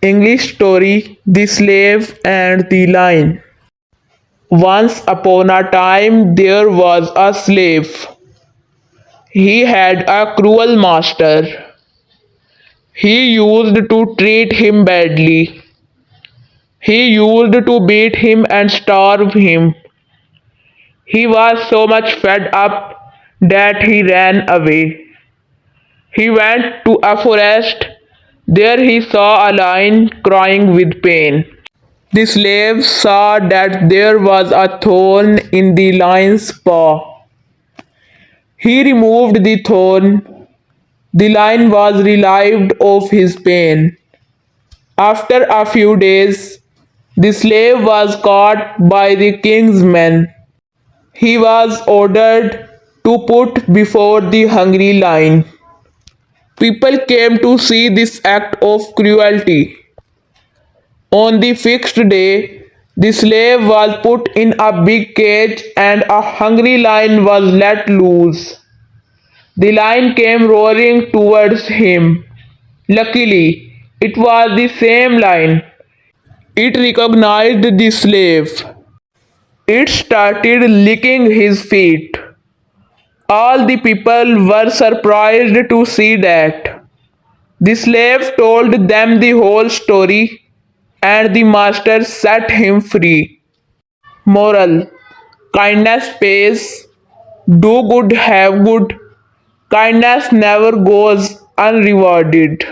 English story The Slave and the Lion. Once upon a time there was a slave. He had a cruel master. He used to treat him badly. He used to beat him and starve him. He was so much fed up that he ran away. He went to a forest. There he saw a lion crying with pain. The slave saw that there was a thorn in the lion's paw. He removed the thorn. The lion was relieved of his pain. After a few days, the slave was caught by the king's men. He was ordered to put before the hungry lion. People came to see this act of cruelty. On the fixed day, the slave was put in a big cage and a hungry lion was let loose. The lion came roaring towards him. Luckily, it was the same lion. It recognized the slave. It started licking his feet. All the people were surprised to see that. The slave told them the whole story and the master set him free. Moral: kindness pays, do good, have good. Kindness never goes unrewarded.